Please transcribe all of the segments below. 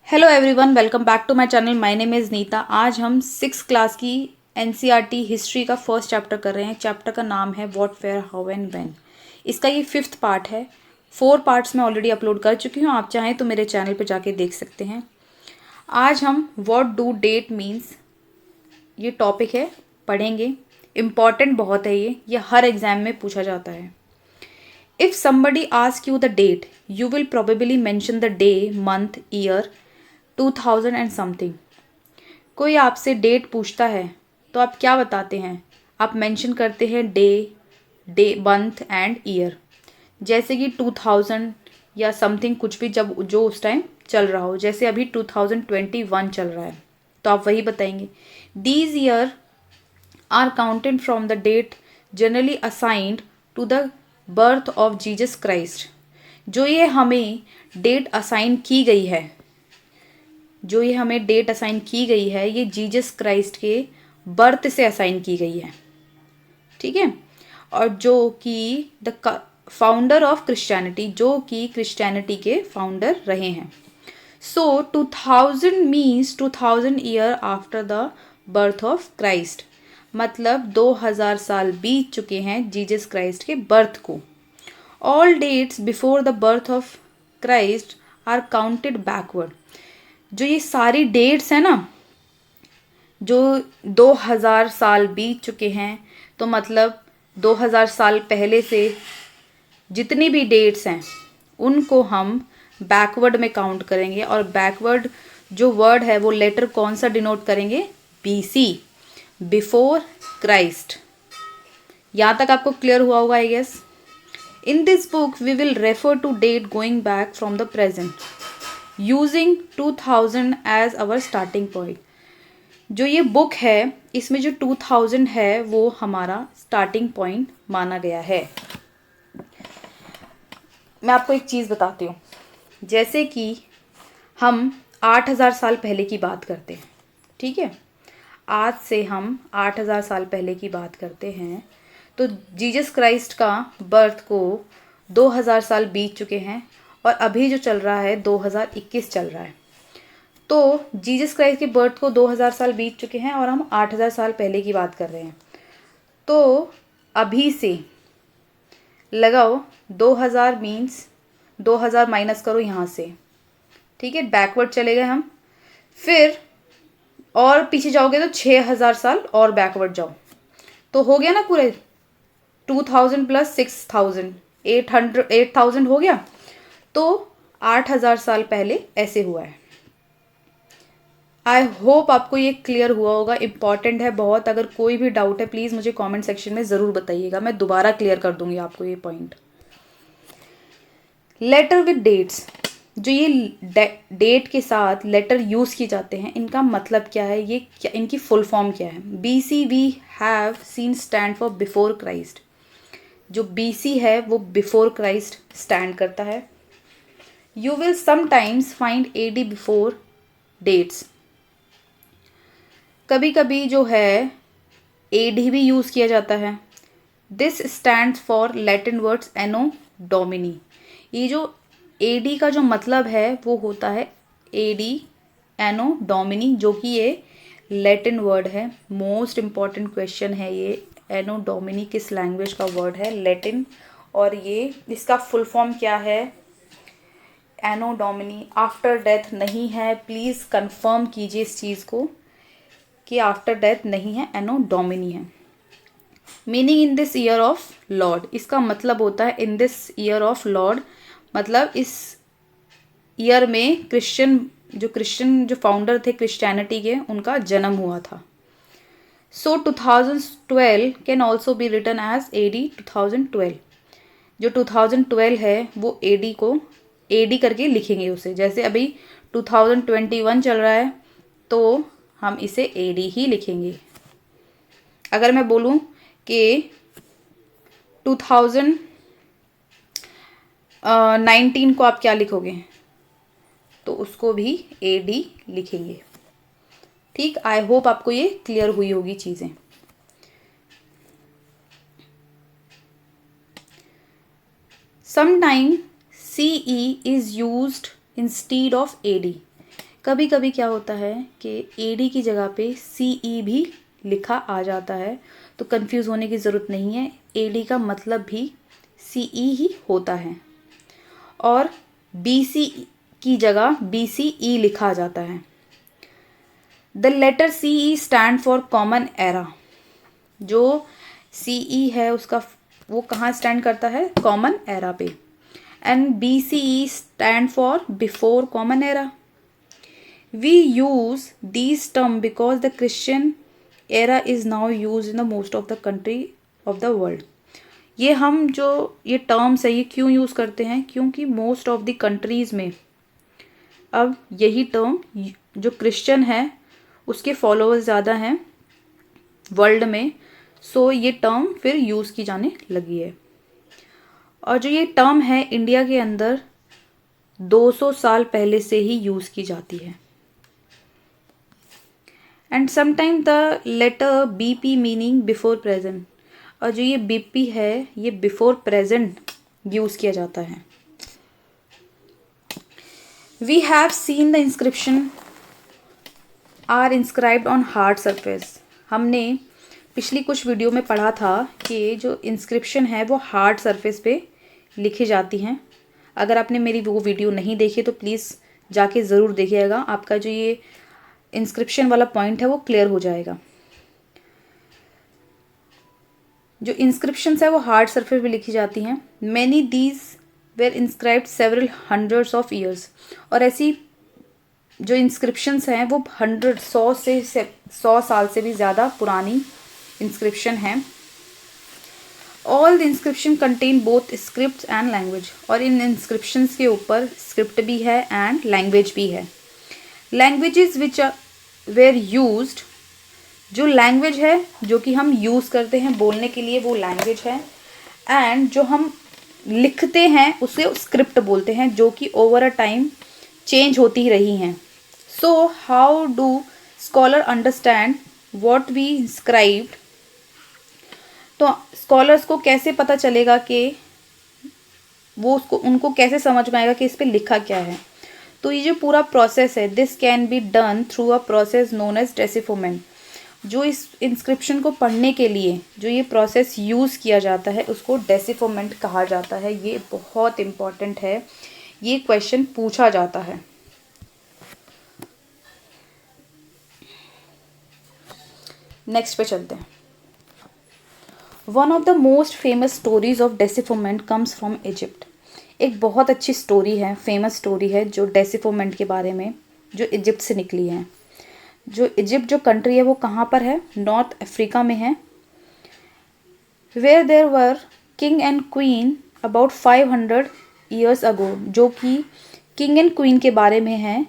Hello everyone, welcome back to my channel. My name is Neeta. आज हम 6 class की NCERT history का first chapter कर रहे हैं। चैप्टर का नाम है what, where, how and when. इसका ये 5th पार्ट है। 4 पार्ट्स मैं ऑलरेडी अपलोड कर चुकी हूँ। आप चाहें तो मेरे चैनल पे जाके देख सकते हैं। आज हम व्हाट डू डेट मीन्स ये टॉपिक है, पढ़ेंगे। इम्पॉर्टेंट बहुत है ये हर एग्जाम में पूछा जाता है। If somebody asks you the date, you will probably mention the day, month, year, 2000 and something. कोई आपसे डेट पूछता है तो आप क्या बताते हैं? आप मेंशन करते हैं डे मंथ एंड ईयर। जैसे कि 2000 या समथिंग कुछ भी, जब जो उस टाइम चल रहा हो। जैसे अभी 2021 चल रहा है तो आप वही बताएंगे। These year are counted from the date generally assigned to the birth of Jesus Christ. जो ये हमें डेट असाइन की गई है, ये जीसस क्राइस्ट के बर्थ से असाइन की गई है, ठीक है। और जो कि द फाउंडर ऑफ क्रिश्चियनिटी, जो कि क्रिश्चियनिटी के फाउंडर रहे हैं। So 2000 means 2000 year after the birth of Christ, मतलब 2000 साल बीत चुके हैं जीसस क्राइस्ट के बर्थ को। All dates before the birth of Christ are counted backward. जो ये सारी डेट्स हैं ना, जो 2000 साल बीत चुके हैं, तो मतलब 2000 साल पहले से जितनी भी डेट्स हैं उनको हम बैकवर्ड में काउंट करेंगे। और बैकवर्ड जो वर्ड है वो लेटर कौन सा डिनोट करेंगे? BC, before Christ. यहाँ तक आपको क्लियर हुआ होगा I guess. In this book we will refer to date going back from the present using 2000 as our starting point. जो ये बुक है इसमें जो 2000 है वो हमारा स्टार्टिंग पॉइंट माना गया है। मैं आपको एक चीज़ बताती हूँ। जैसे कि हम 8000 साल पहले की बात करते हैं, ठीक है। आज से हम 8000 साल पहले की बात करते हैं, तो जीसस क्राइस्ट का बर्थ को 2000 साल बीत चुके हैं और अभी जो चल रहा है 2021 चल रहा है। तो जीसस क्राइस्ट के बर्थ को 2000 साल बीत चुके हैं और हम 8000 साल पहले की बात कर रहे हैं। तो अभी से लगाओ 2000 मीन्स 2000 माइनस करो यहाँ से, ठीक है। बैकवर्ड चले गए हम। फिर और पीछे जाओगे तो 6000 साल और बैकवर्ड जाओ, तो हो गया ना पूरे 2000 प्लस 6000, 8000 हो गया। तो 8000 साल पहले ऐसे हुआ है। आई होप आपको ये क्लियर हुआ होगा। इम्पॉर्टेंट है बहुत। अगर कोई भी डाउट है प्लीज़ मुझे कमेंट सेक्शन में ज़रूर बताइएगा, मैं दोबारा क्लियर कर दूंगी आपको ये पॉइंट। लेटर विद डेट्स, जो ये डेट के साथ लेटर यूज़ किए जाते हैं, इनका मतलब क्या है, ये क्या, इनकी फुल फॉर्म क्या है? BC we have seen stand for before Christ. जो BC है वो बिफोर क्राइस्ट स्टैंड करता है। You will sometimes find AD before dates. कभी कभी जो है AD भी यूज़ किया जाता है। This stands for Latin words Anno Domini. ये जो AD का जो मतलब है वो होता है AD एनो डोमिनी, जो कि ये लैटिन वर्ड है। मोस्ट इम्पॉर्टेंट क्वेश्चन है ये। एनो डोमिनी किस लैंग्वेज का वर्ड है? लैटिन। और ये इसका फुल फॉर्म क्या है? एनो डोमिनी आफ्टर डेथ नहीं है। प्लीज़ कंफर्म कीजिए इस चीज़ को कि आफ्टर डेथ नहीं है, एनो डोमिनी है। Meaning in this year of Lord, इसका मतलब होता है in this year of Lord, मतलब इस ईयर में क्रिश्चियन जो फाउंडर थे क्रिश्चियनिटी के, उनका जन्म हुआ था। So 2012 can also be written as AD 2012। जो 2012 है वो AD करके लिखेंगे उसे। जैसे अभी 2021 चल रहा है तो हम इसे AD ही लिखेंगे। अगर मैं बोलूँ कि 2019 को आप क्या लिखोगे, तो उसको भी AD लिखेंगे। ठीक, आई होप आपको ये क्लियर हुई होगी चीज़ें। Sometime CE is used instead of AD। कभी कभी क्या होता है कि एडी की जगह पे सीई भी लिखा आ जाता है, तो कंफ्यूज होने की ज़रूरत नहीं है, एडी का मतलब भी सीई ही होता है। और बीसी की जगह बीसीई लिखा जाता है। The letter CE stand for common era. जो सीई है उसका वो कहाँ स्टैंड करता है? कॉमन एरा पे। And BCE stand for before common era. We use these term because the Christian era is now use in the most of the country of the world. ये terms है ये क्यों use करते हैं? क्योंकि most of the countries में अब यही टर्म, जो क्रिश्चियन है उसके फॉलोअर्स ज़्यादा हैं वर्ल्ड में, सो ये टर्म फिर यूज़ की जाने लगी है। और जो ये टर्म है इंडिया के अंदर 200 साल पहले से ही यूज़ की जाती है। And sometime the letter BP meaning before present. और जो ये बीपी है ये बिफोर प्रेजेंट यूज़ किया जाता है। We have seen the inscription are inscribed on hard surface. हमने पिछली कुछ वीडियो में पढ़ा था कि जो इंस्क्रिप्शन है वो हार्ड सरफेस पे लिखी जाती हैं। अगर आपने मेरी वो वीडियो नहीं देखी तो प्लीज़ जाके ज़रूर देखिएगा, आपका जो ये इंस्क्रिप्शन वाला पॉइंट है वो क्लियर हो जाएगा। जो इंस्क्रिप्शंस है वो हार्ड सरफेस पे लिखी जाती हैं। Many these were inscribed several hundreds of years. और ऐसी जो इंस्क्रिप्शंस हैं वो 100 साल से भी ज़्यादा पुरानी इंस्क्रिप्शन हैं। All the inscription contain both script and language. और इन इंस्क्रिप्शंस के ऊपर स्क्रिप्ट भी है एंड लैंग्वेज भी है। लैंग्वेजेस विच वेर यूज्ड, जो लैंग्वेज है जो कि हम यूज़ करते हैं बोलने के लिए वो लैंग्वेज है। एंड जो हम लिखते हैं उसे स्क्रिप्ट बोलते हैं, जो कि ओवर अ टाइम चेंज होती ही रही हैं। So how do scholar understand what we inscribed. तो स्कॉलर्स को कैसे पता चलेगा कि उनको कैसे समझ में आएगा कि इस पे लिखा क्या है? तो ये जो पूरा प्रोसेस है, this can be done through a process known as decipherment. जो इस इंस्क्रिप्शन को पढ़ने के लिए जो ये प्रोसेस यूज़ किया जाता है उसको डेसिफोमेंट कहा जाता है। ये बहुत इम्पॉर्टेंट है, ये क्वेश्चन पूछा जाता है। नेक्स्ट पे चलते हैं। One of the most famous stories of decipherment comes from Egypt. एक बहुत अच्छी स्टोरी है, फेमस स्टोरी है जो डेसिफोमेंट के बारे में, जो इजिप्ट से निकली है। जो इजिप्ट जो कंट्री है वो कहाँ पर है? नॉर्थ अफ्रीका में है। Where there were king and queen about 500 years ago. जो कि किंग एंड क्वीन के बारे में है,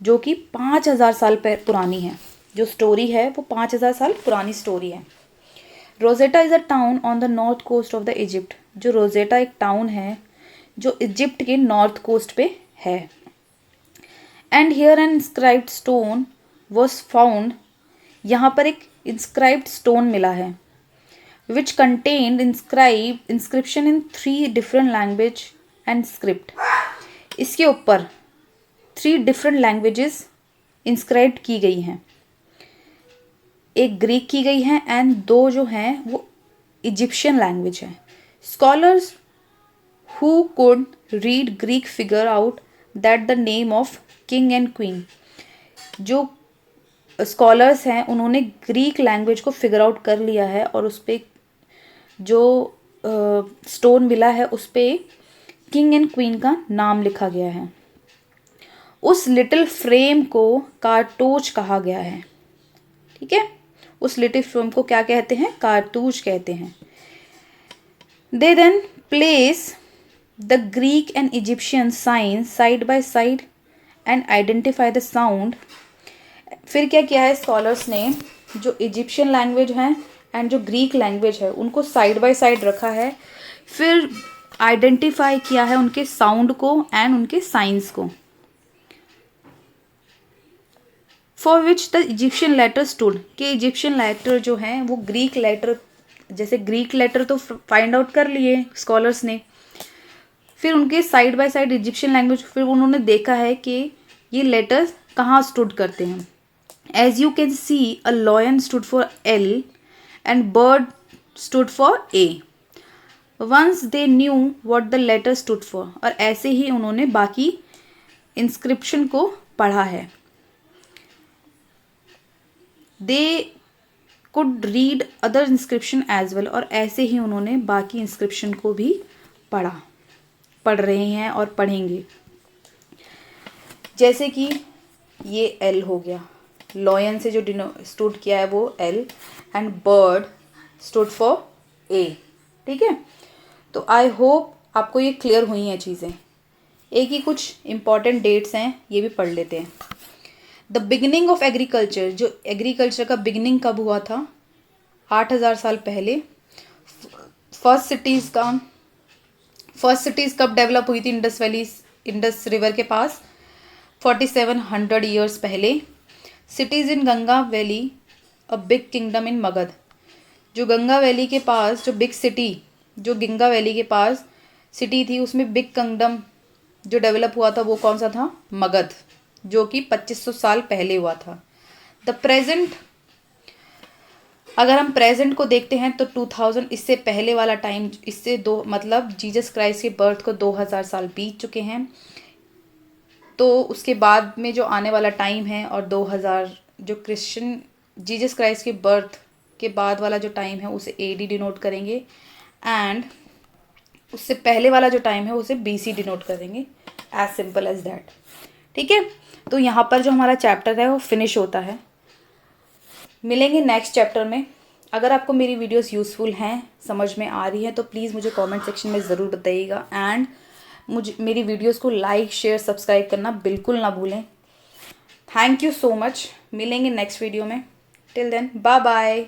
जो कि 5000 साल पुरानी है। जो स्टोरी है वो 5000 साल पुरानी स्टोरी है। Rosetta is a town on the north coast of the Egypt. जो रोजेटा एक टाउन है जो इजिप्ट के नॉर्थ कोस्ट पे है। And here an inscribed stone was found. यहाँ पर एक इंस्क्राइब्ड स्टोन मिला है which contained inscription in 3 different language and script. इसके ऊपर 3 डिफरेंट लैंग्वेजेस इंस्क्राइब की गई हैं। एक ग्रीक की गई है एंड 2 जो हैं वो इजिप्शियन लैंग्वेज है। Scholars who could read Greek figure out that the name of king and queen. जो स्कॉलर्स हैं उन्होंने ग्रीक लैंग्वेज को फिगर आउट कर लिया है और उस पर जो स्टोन मिला है उस पर किंग एंड क्वीन का नाम लिखा गया है। उस लिटिल फ्रेम को कारतूज कहा गया है। ठीक है, उस लिटिल फ्रेम को क्या कहते हैं? कारतूज कहते हैं। They then place the Greek and Egyptian science side by side and identify the sound. फिर क्या किया है स्कॉलर्स ने, जो इजिप्शियन लैंग्वेज है एंड जो ग्रीक लैंग्वेज है उनको साइड बाय साइड रखा है, फिर आइडेंटिफाई किया है उनके साउंड को एंड उनके साइंस को। For which the Egyptian letter stood, के इजिप्शियन लेटर जो हैं वो ग्रीक लेटर, जैसे ग्रीक लेटर तो फाइंड आउट कर लिए स्कॉलर्स ने, फिर उनके side by side Egyptian language, फिर उन्होंने देखा है कि ये लेटर्स कहाँ स्टूड करते हैं। As you can see a lion stood for L and bird stood for A. Once they knew what the letter stood for, और ऐसे ही उन्होंने बाकी इंस्क्रिप्शन को पढ़ा है। They could read other inscription as well, और ऐसे ही उन्होंने बाकी इंस्क्रिप्शन को भी पढ़ रहे हैं और पढ़ेंगे। जैसे कि ये एल हो गया, लॉयन से जो स्टूड किया है वो L, and bird stood for ए। ठीक है, तो आई होप आपको ये क्लियर हुई हैं चीज़ें। एक ही कुछ इम्पॉर्टेंट डेट्स हैं, ये भी पढ़ लेते हैं। द बिगिनिंग ऑफ एग्रीकल्चर, जो एग्रीकल्चर का बिगिनिंग कब हुआ था, 8000 साल पहले। फर्स्ट सिटीज़ कब डेवलप हुई थी, इंडस रिवर के पास 4700 ईयर्स पहले। Cities in Ganga valley, a big kingdom in Magadh, जो गंगा वैली के पास जो गंगा वैली के पास सिटी थी, उसमें बिग किंगडम जो डेवलप हुआ था वो कौन सा था, मगध, जो कि 2500 साल पहले हुआ था। द प्रेजेंट, अगर हम प्रेजेंट को देखते हैं तो 2000, इससे पहले वाला टाइम, मतलब जीसस क्राइस्ट के बर्थ को 2000 साल बीत चुके हैं। तो उसके बाद में जो आने वाला टाइम है, और 2000 जो जीसस क्राइस्ट के बर्थ के बाद वाला जो टाइम है उसे AD डिनोट करेंगे, एंड उससे पहले वाला जो टाइम है उसे BC डिनोट करेंगे। As simple as that. ठीक है, तो यहाँ पर जो हमारा चैप्टर है वो फिनिश होता है। मिलेंगे नेक्स्ट चैप्टर में। अगर आपको मेरी वीडियोस यूज़फुल हैं, समझ में आ रही हैं, तो प्लीज़ मुझे कमेंट सेक्शन में ज़रूर बताइएगा, एंड मेरी वीडियोस को लाइक, शेयर, सब्सक्राइब करना बिल्कुल ना भूलें। Thank you so much. मिलेंगे नेक्स्ट वीडियो में। Till then, bye bye.